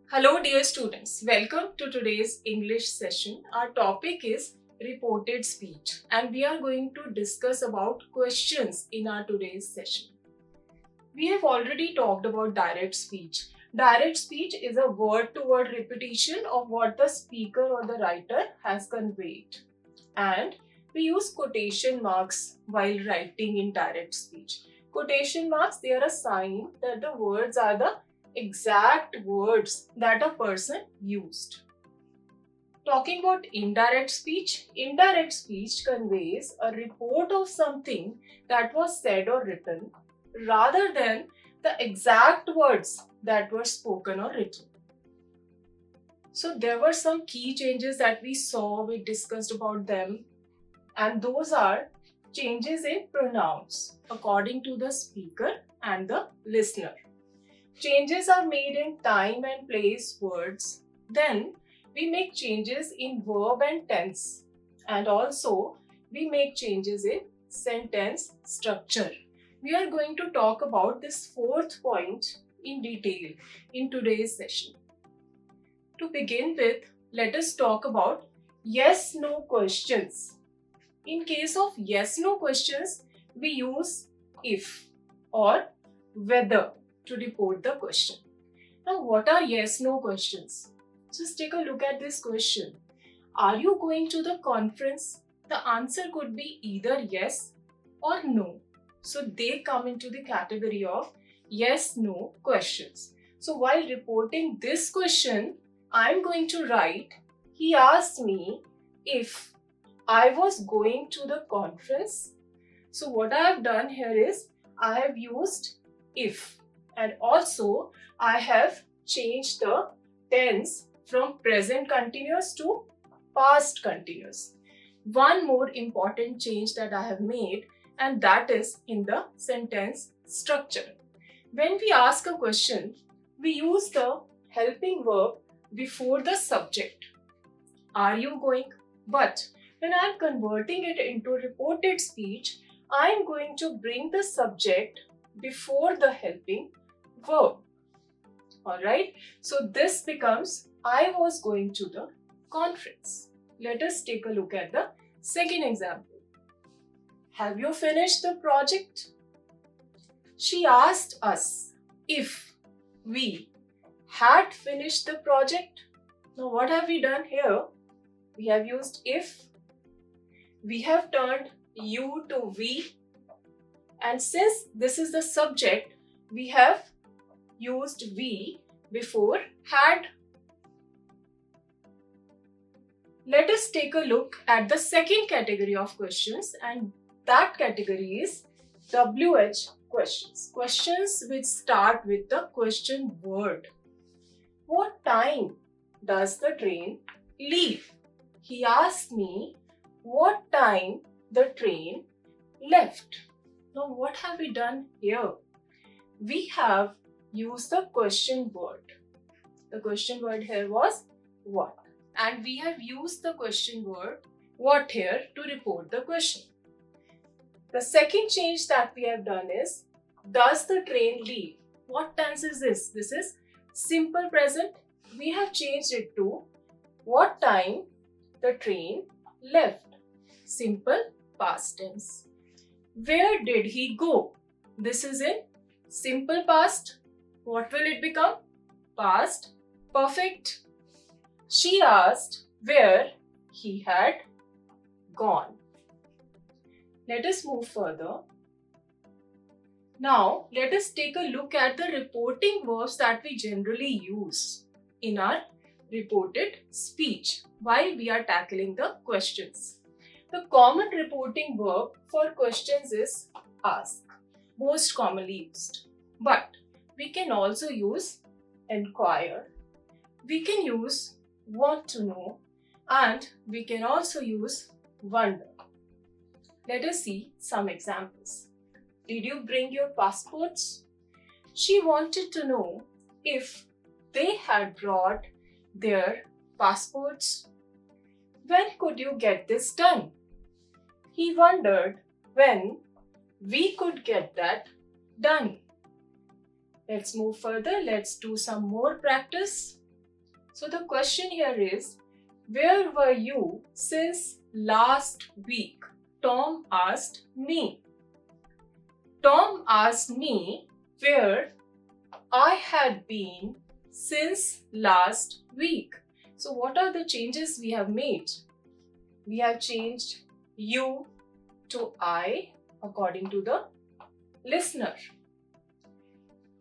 Hello dear students, welcome to today's English session. Our topic is reported speech and we are going to discuss about questions in our today's session. We have already talked about direct speech. Direct speech is a word-to-word repetition of what the speaker or the writer has conveyed. And we use quotation marks while writing in direct speech. Quotation marks, they are a sign that the words are the exact words that a person used. Talking about indirect speech conveys a report of something that was said or written rather than the exact words that were spoken or written. So there were some key changes that we saw, we discussed about them, and those are changes in pronouns according to the speaker and the listener. Changes are made in time and place words. Then we make changes in verb and tense. And also we make changes in sentence structure. We are going to talk about this fourth point in detail in today's session. To begin with, let us talk about yes-no questions. In case of yes-no questions, we use if or whether to report the question. Now, what are yes-no questions? Just take a look at this question. Are you going to the conference? The answer could be either yes or no. So they come into the category of yes-no questions. So while reporting this question, I'm going to write, he asked me if I was going to the conference. So what I have done here is I have used if. And also, I have changed the tense from present continuous to past continuous. One more important change that I have made, and that is in the sentence structure. When we ask a question, we use the helping verb before the subject. Are you going? But when I am converting it into reported speech, I am going to bring the subject before the helping verb. Alright, so this becomes I was going to the conference. Let us take a look at the second example. Have you finished the project? She asked us if we had finished the project. Now what have we done here? We have used if. We have turned you to we. And since this is the subject, we have used we before had. Let us take a look at the second category of questions, and that category is WH questions. Questions which start with the question word. What time does the train leave? He asked me what time the train left. Now what have we done here? We have used the question word. The question word here was what? And we have used the question word what here to report the question. The second change that we have done is does the train leave? What tense is this? This is simple present. We have changed it to what time the train left. Simple past tense. Where did he go? This is in simple past. What will it become? Past perfect. She asked where he had gone. Let us move further. Now, let us take a look at the reporting verbs that we generally use in our reported speech while we are tackling the questions. The common reporting verb for questions is ask, most commonly used. But we can also use inquire, we can use want to know, and we can also use wonder. Let us see some examples. Did you bring your passports? She wanted to know if they had brought their passports. When could you get this done? He wondered when we could get that done. Let's move further. Let's do some more practice. So the question here is, where were you since last week? Tom asked me. Tom asked me where I had been since last week. So what are the changes we have made? We have changed you to I according to the listener.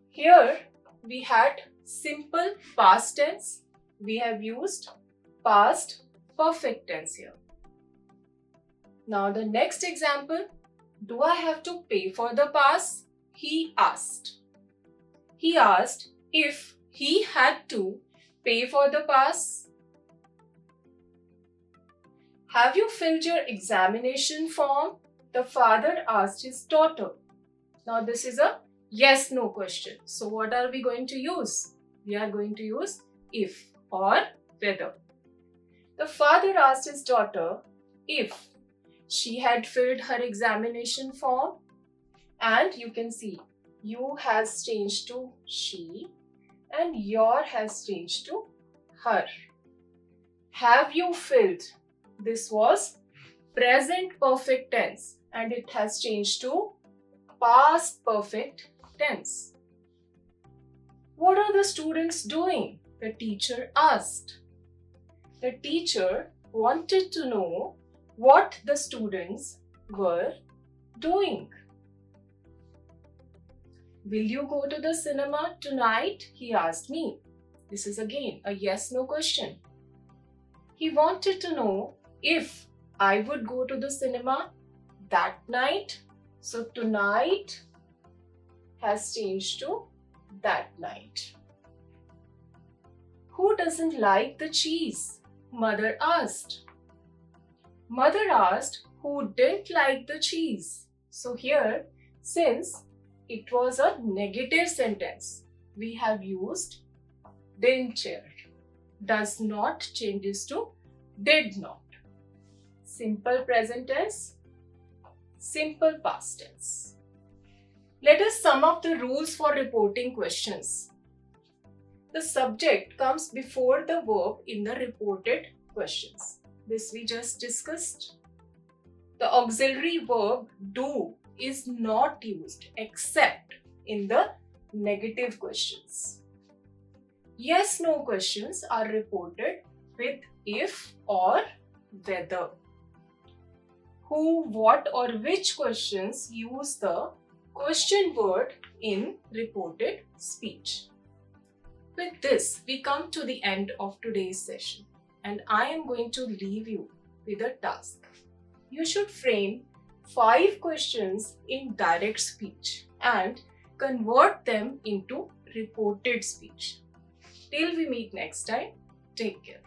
Here we had simple past tense. We have used past perfect tense here. Now the next example, do I have to pay for the pass? He asked. He asked if he had to pay for the pass. Have you filled your examination form? The father asked his daughter. Now this is a yes/no question. So what are we going to use? We are going to use if or whether. The father asked his daughter if she had filled her examination form, and you can see you has changed to she and your has changed to her. Have you filled? This was present perfect tense and it has changed to past perfect tense. What are the students doing? The teacher asked. The teacher wanted to know what the students were doing. Will you go to the cinema tonight? He asked me. This is again a yes/no question. He wanted to know if I would go to the cinema that night. So tonight has changed to that night. Who doesn't like the cheese? Mother asked. Mother asked who didn't like the cheese. So here, since it was a negative sentence, we have used didn't here. Does not changes to did not. Simple present tense, simple past tense. Let us sum up the rules for reporting questions. The subject comes before the verb in the reported questions. This we just discussed. The auxiliary verb do is not used except in the negative questions. Yes/no questions are reported with if or whether. Who, what or which questions use the question word in reported speech. With this, we come to the end of today's session and I am going to leave you with a task. You should frame 5 questions in direct speech and convert them into reported speech. Till we meet next time, take care.